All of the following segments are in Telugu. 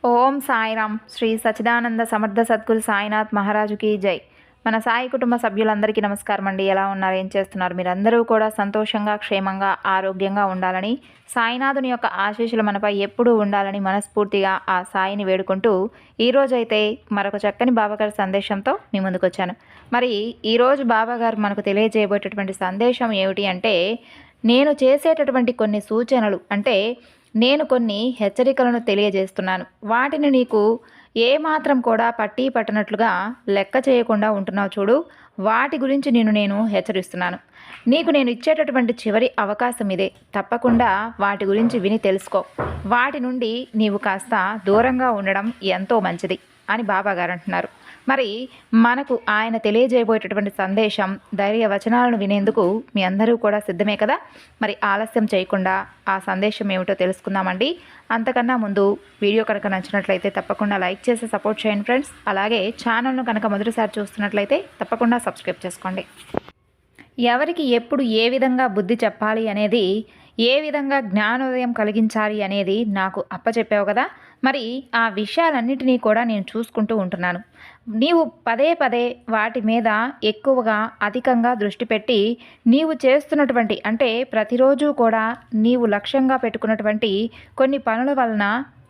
ఓం సాయిరామ్. శ్రీ సచిదానంద సమర్థ సద్గురు సాయినాథ్ మహారాజుకి జై. మన సాయి కుటుంబ సభ్యులందరికీ నమస్కారం అండి. ఎలా ఉన్నారు, ఏం చేస్తున్నారు? మీరందరూ కూడా సంతోషంగా, క్షేమంగా, ఆరోగ్యంగా ఉండాలని, సాయినాథుని యొక్క ఆశీస్సులు మనపై ఎప్పుడూ ఉండాలని మనస్ఫూర్తిగా ఆ సాయిని వేడుకుంటూ ఈరోజైతే మరొక చక్కని బాబాగారి సందేశంతో మీ ముందుకు వచ్చాను. మరి ఈరోజు బాబాగారు మనకు తెలియజేయబోయేటటువంటి సందేశం ఏమిటి అంటే, నేను చేసేటటువంటి కొన్ని సూచనలు అంటే నేను కొన్ని హెచ్చరికలను తెలియజేస్తున్నాను. వాటిని నీకు ఏమాత్రం కూడా పట్టి పట్టనట్లుగా లెక్క చేయకుండా ఉంటున్నావు చూడు, వాటి గురించి నేను హెచ్చరిస్తున్నాను. నీకు నేను ఇచ్చేటటువంటి చివరి అవకాశం ఇదే. తప్పకుండా వాటి గురించి విని తెలుసుకో. వాటి నుండి నీవు కాస్త దూరంగా ఉండడం ఎంతో మంచిది అని బాబాగారు అంటున్నారు. మరి మనకు ఆయన తెలియజేయబోయేటటువంటి సందేశం, ధైర్య వచనాలను వినేందుకు మీ అందరూ కూడా సిద్ధమే కదా. మరి ఆలస్యం చేయకుండా ఆ సందేశం ఏమిటో తెలుసుకుందామండి. అంతకన్నా ముందు వీడియో కనుక నచ్చినట్లయితే తప్పకుండా లైక్ చేసి సపోర్ట్ చేయండి ఫ్రెండ్స్. అలాగే ఛానల్ను కనుక మొదటిసారి చూస్తున్నట్లయితే తప్పకుండా సబ్స్క్రైబ్ చేసుకోండి. ఎవరికి ఎప్పుడు ఏ విధంగా బుద్ధి చెప్పాలి అనేది, ఏ విధంగా జ్ఞానోదయం కలిగించాలి అనేది నాకు అప్పచెప్పావు కదా. మరి ఆ విషయాలన్నిటినీ కూడా నేను చూసుకుంటూ ఉంటున్నాను. నీవు పదే పదే వాటి మీద ఎక్కువగా అధికంగా దృష్టి పెట్టి నీవు చేస్తున్నటువంటి అంటే ప్రతిరోజు కూడా నీవు లక్ష్యంగా పెట్టుకున్నటువంటి కొన్ని పనుల వలన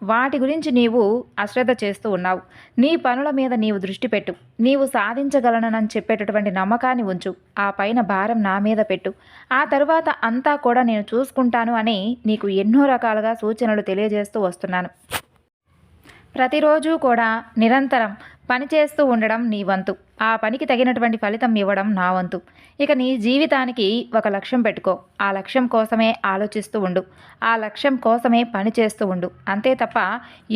వాటి గురించి నీవు అశ్రద్ధ చేస్తూ ఉన్నావు. నీ పనుల మీద నీవు దృష్టి పెట్టు. నీవు సాధించగలనని చెప్పేటటువంటి నమ్మకాన్ని ఉంచు. ఆ పైన భారం నా మీద పెట్టు. ఆ తరువాత అంతా కూడా నేను చూసుకుంటాను అని నీకు ఎన్నో రకాలుగా సూచనలు తెలియజేస్తూ వస్తున్నాను. ప్రతిరోజు కూడా నిరంతరం పనిచేస్తూ ఉండడం నీ వంతు. ఆ పనికి తగినటువంటి ఫలితం ఇవ్వడం నా వంతు. ఇక నీ జీవితానికి ఒక లక్ష్యం పెట్టుకో. ఆ లక్ష్యం కోసమే ఆలోచిస్తూ ఉండు. ఆ లక్ష్యం కోసమే పని చేస్తూ ఉండు. అంతే తప్ప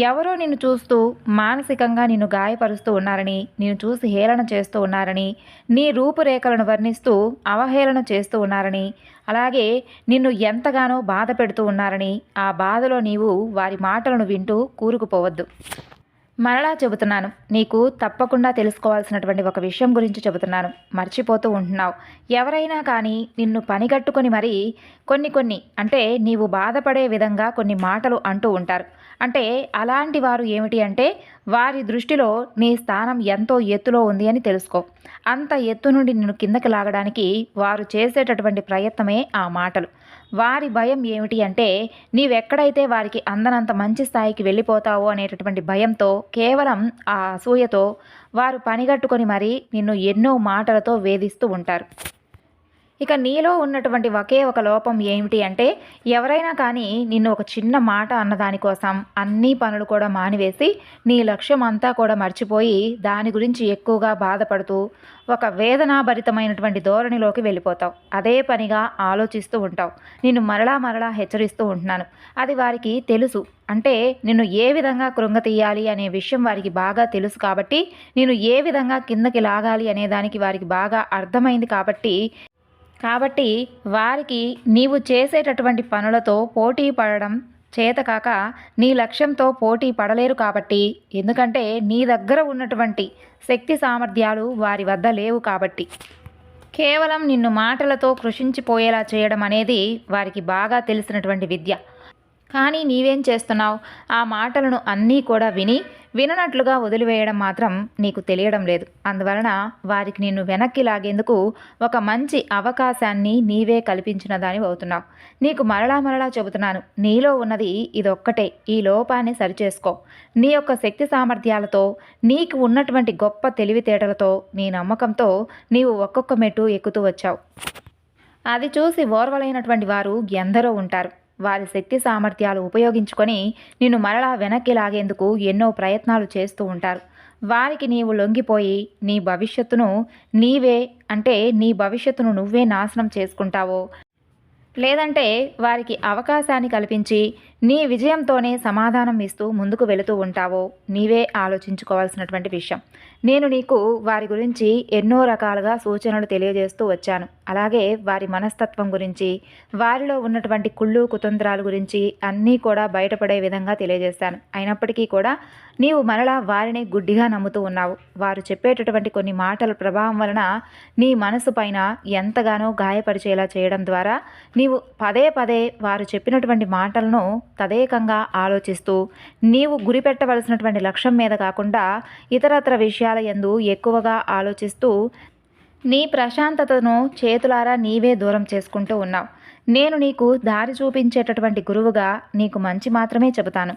ఎవరో నిన్ను చూస్తూ మానసికంగా నిన్ను గాయపరుస్తూ ఉన్నారని, నిన్ను చూసి హేళన చేస్తూ ఉన్నారని, నీ రూపురేఖలను వర్ణిస్తూ అవహేళన చేస్తూ ఉన్నారని, అలాగే నిన్ను ఎంతగానో బాధ పెడుతూ ఉన్నారని, ఆ బాధలో నీవు వారి మాటలను వింటూ కూరుకుపోవద్దు. మరలా చెబుతున్నాను, నీకు తప్పకుండా తెలుసుకోవాల్సినటువంటి ఒక విషయం గురించి చెబుతున్నాను. మర్చిపోతూ ఉంటున్నావు. ఎవరైనా కానీ నిన్ను పనిగట్టుకొని మరీ కొన్ని అంటే నీవు బాధపడే విధంగా కొన్ని మాటలు అంటూ ఉంటారు. అంటే అలాంటి వారు ఏమిటి అంటే, వారి దృష్టిలో నీ స్థానం ఎంతో ఎత్తులో ఉంది అని తెలుసుకో. అంత ఎత్తు నుండి నిన్ను కిందకి లాగడానికి వారు చేసేటటువంటి ప్రయత్నమే ఆ మాటలు. వారి భయం ఏమిటి అంటే, నీవెక్కడైతే వారికి అందనంత మంచి స్థాయికి వెళ్ళిపోతావో అనేటటువంటి భయంతో, కేవలం ఆ అసూయతో వారు పనిగట్టుకొని మరీ నిన్ను ఎన్నో మాటలతో వేధిస్తూ ఉంటారు. ఇక నీలో ఉన్నటువంటి ఒకే ఒక లోపం ఏమిటి అంటే, ఎవరైనా కానీ నిన్ను ఒక చిన్న మాట అన్నదానికోసం అన్ని పనులు కూడా మానివేసి నీ లక్ష్యం అంతా కూడా మర్చిపోయి దాని గురించి ఎక్కువగా బాధపడుతూ ఒక వేదనాభరితమైనటువంటి ధోరణిలోకి వెళ్ళిపోతావు. అదే పనిగా ఆలోచిస్తూ ఉంటావు. నిన్ను మరలా హెచ్చరిస్తూ ఉంటున్నాను. అది వారికి తెలుసు. అంటే నిన్ను ఏ విధంగా కృంగతీయాలి అనే విషయం వారికి బాగా తెలుసు కాబట్టి, నేను ఏ విధంగా కిందకి లాగాలి అనే దానికి వారికి బాగా అర్థమైంది కాబట్టి వారికి నీవు చేసేటటువంటి పనులతో పోటీ పడడం చేతకాక నీ లక్ష్యంతో పోటీ పడలేరు కాబట్టి, ఎందుకంటే నీ దగ్గర ఉన్నటువంటి శక్తి సామర్థ్యాలు వారి వద్ద లేవు కాబట్టి, కేవలం నిన్ను మాటలతో కృషించిపోయేలా చేయడం అనేది వారికి బాగా తెలిసినటువంటి విద్య. కానీ నీవేం చేస్తున్నావు? ఆ మాటలను అన్నీ కూడా విననట్లుగా వదిలివేయడం మాత్రం నీకు తెలియడం లేదు. అందువలన వారికి నిన్ను వెనక్కి లాగేందుకు ఒక మంచి అవకాశాన్ని నీవే కల్పించిన దానివి అవుతున్నావు. నీకు మరలా చెబుతున్నాను, నీలో ఉన్నది ఇదొక్కటే. ఈ లోపాన్ని సరిచేసుకో. నీ యొక్క శక్తి సామర్థ్యాలతో, నీకు ఉన్నటువంటి గొప్ప తెలివితేటలతో, నీ నమ్మకంతో నీవు ఒక్కొక్క మెట్టు ఎక్కుతూ వచ్చావు. అది చూసి ఓర్వలేనటువంటి వారు ఎందరో ఉంటారు. వారి శక్తి సామర్థ్యాలు ఉపయోగించుకొని నిన్ను మరలా వెనక్కి లాగేందుకు ఎన్నో ప్రయత్నాలు చేస్తూ ఉంటారు. వారికి నీవు లొంగిపోయి నీ భవిష్యత్తును నీ భవిష్యత్తును నువ్వే నాశనం చేసుకుంటావో, లేదంటే వారికి అవకాశాన్ని కల్పించి నీ విజయంతోనే సమాధానం ఇస్తూ ముందుకు వెళుతూ ఉంటావో నీవే ఆలోచించుకోవాల్సినటువంటి విషయం. నేను నీకు వారి గురించి ఎన్నో రకాలుగా సూచనలు తెలియజేస్తూ వచ్చాను. అలాగే వారి మనస్తత్వం గురించి, వారిలో ఉన్నటువంటి కుళ్ళు కుతంత్రాల గురించి అన్నీ కూడా బయటపడే విధంగా తెలియజేశాను. అయినప్పటికీ కూడా నీవు మరలా వారిని గుడ్డిగా నమ్ముతూ ఉన్నావు. వారు చెప్పేటటువంటి కొన్ని మాటల ప్రభావం వలన నీ మనసు పైన ఎంతగానో గాయపరిచేలా చేయడం ద్వారా నీవు పదే వారు చెప్పినటువంటి మాటలను తదేకంగా ఆలోచిస్తూ నీవు గురిపెట్టవలసినటువంటి లక్ష్యం మీద కాకుండా ఇతరత్ర విషయాల యందు ఎక్కువగా ఆలోచిస్తూ నీ ప్రశాంతతను చేతులారా నీవే దూరం చేసుకుంటూ ఉన్నావు. నేను నీకు దారి చూపించేటటువంటి గురువుగా నీకు మంచి మాత్రమే చెబుతాను.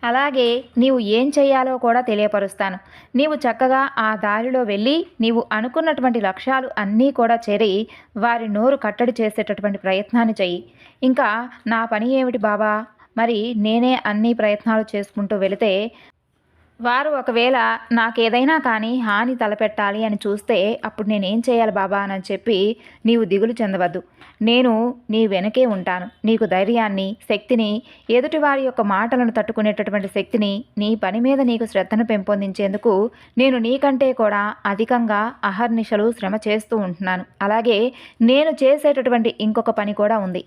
అలాగే నీవు ఏం చేయాలో కూడా తెలియపరుస్తాను. నీవు చక్కగా ఆ దారిలో వెళ్ళి నీవు అనుకున్నటువంటి లక్ష్యాలు అన్నీ కూడా చేరి వారి నోరు కట్టడి చేసేటటువంటి ప్రయత్నాన్ని చెయ్యి. ఇంకా నా పని ఏమిటి బాబా, మరి నేనే అన్ని ప్రయత్నాలు చేసుకుంటూ వెళితే వారు ఒకవేళ నాకేదైనా కానీ హాని తలపెట్టాలి అని చూస్తే అప్పుడు నేనేం చేయాలి బాబా అని చెప్పి నీవు దిగులు చెందవద్దు. నేను నీ వెనకే ఉంటాను. నీకు ధైర్యాన్ని, శక్తిని, ఎదుటివారి యొక్క మాటలను తట్టుకునేటటువంటి శక్తిని, నీ పని మీద నీకు శ్రద్ధను పెంపొందించేందుకు నేను నీకంటే కూడా అధికంగా అహర్నిశలు శ్రమ చేస్తూ ఉంటున్నాను. అలాగే నేను చేసేటటువంటి ఇంకొక పని కూడా ఉంది.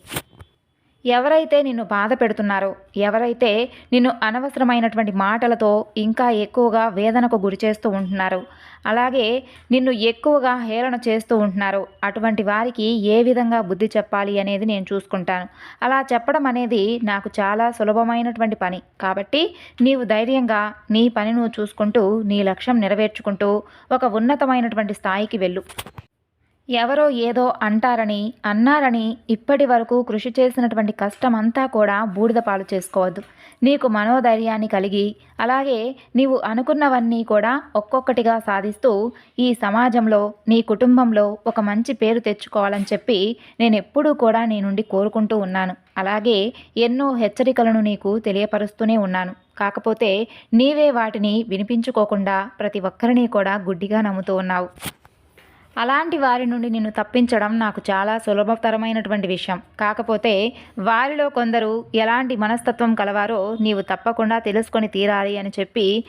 ఎవరైతే నిన్ను బాధ పెడుతున్నారో, ఎవరైతే నిన్ను అనవసరమైనటువంటి మాటలతో ఇంకా ఎక్కువగా వేదనకు గురి చేస్తూ ఉంటున్నారో, అలాగే నిన్ను ఎక్కువగా హేళన చేస్తూ ఉంటున్నారో అటువంటి వారికి ఏ విధంగా బుద్ధి చెప్పాలి అనేది నేను చూసుకుంటాను. అలా చెప్పడం అనేది నాకు చాలా సులభమైనటువంటి పని. కాబట్టి నీవు ధైర్యంగా నీ పని నువ్వు చూసుకుంటూ నీ లక్ష్యం నెరవేర్చుకుంటూ ఒక ఉన్నతమైనటువంటి స్థాయికి వెళ్ళు. ఎవరో ఏదో అంటారని, అన్నారని ఇప్పటి వరకు కృషి చేసినటువంటి కష్టమంతా కూడా బూడిద పాలు చేసుకోవద్దు. నీకు మనోధైర్యాన్ని కలిగి, అలాగే నీవు అనుకున్నవన్నీ కూడా ఒక్కొక్కటిగా సాధిస్తూ ఈ సమాజంలో, నీ కుటుంబంలో ఒక మంచి పేరు తెచ్చుకోవాలని చెప్పి నేను ఎప్పుడూ కూడా నీ నుండి కోరుకుంటూ ఉన్నాను. అలాగే ఎన్నో హెచ్చరికలను నీకు తెలియపరుస్తూనే ఉన్నాను. కాకపోతే నీవే వాటిని వినిపించుకోకుండా ప్రతి ఒక్కరిని కూడా గుడ్డిగా నమ్ముతూ ఉన్నావు. అలాంటి వారి నుండి నిన్ను తప్పించడం నాకు చాలా సులభతరమైనటువంటి విషయం. కాకపోతే వారిలో కొందరు ఎలాంటి మనస్తత్వం కలవారో నీవు తప్పకుండా తెలుసుకొని తీరాలి అని చెప్పి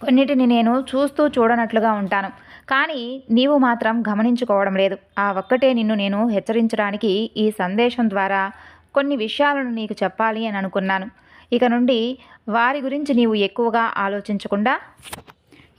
కొన్నిటిని నేను చూస్తూ చూడనట్లుగా ఉంటాను. కానీ నీవు మాత్రం గమనించుకోవడం లేదు. ఆ ఒక్కటే నిన్ను నేను హెచ్చరించడానికి ఈ సందేశం ద్వారా కొన్ని విషయాలను నీకు చెప్పాలి అని అనుకున్నాను. ఇక నుండి వారి గురించి నీవు ఎక్కువగా ఆలోచించకుండా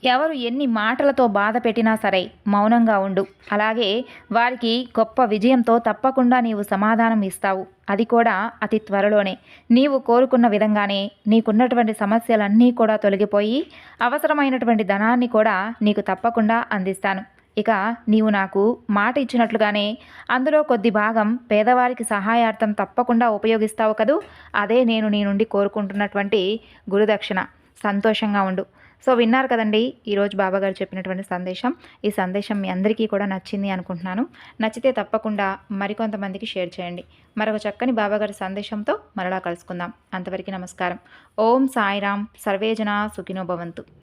ఎవరు ఎన్ని మాటలతో బాధ పెట్టినా సరే మౌనంగా ఉండు. అలాగే వారికి గొప్ప విజయంతో తప్పకుండా నీవు సమాధానం ఇస్తావు. అది కూడా అతి త్వరలోనే. నీవు కోరుకున్న విధంగానే నీకున్నటువంటి సమస్యలన్నీ కూడా తొలగిపోయి అవసరమైనటువంటి ధనాన్ని కూడా నీకు తప్పకుండా అందిస్తాను. ఇక నీవు నాకు మాట ఇచ్చినట్లుగానే అందులో కొద్ది భాగం పేదవారికి సహాయార్థం తప్పకుండా ఉపయోగిస్తావు కదూ. అదే నేను నీ నుండి కోరుకుంటున్నటువంటి గురుదక్షిణ. సంతోషంగా ఉండు. సో విన్నారు కదండి ఈరోజు బాబాగారు చెప్పినటువంటి సందేశం. ఈ సందేశం మీ అందరికీ కూడా నచ్చింది అనుకుంటున్నాను. నచ్చితే తప్పకుండా మరికొంతమందికి షేర్ చేయండి. మరొక చక్కని బాబాగారి సందేశంతో మరలా కలుసుకుందాం. అంతవరకు నమస్కారం. ఓం సాయిరామ్. సర్వేజన సుఖినో భవంతు.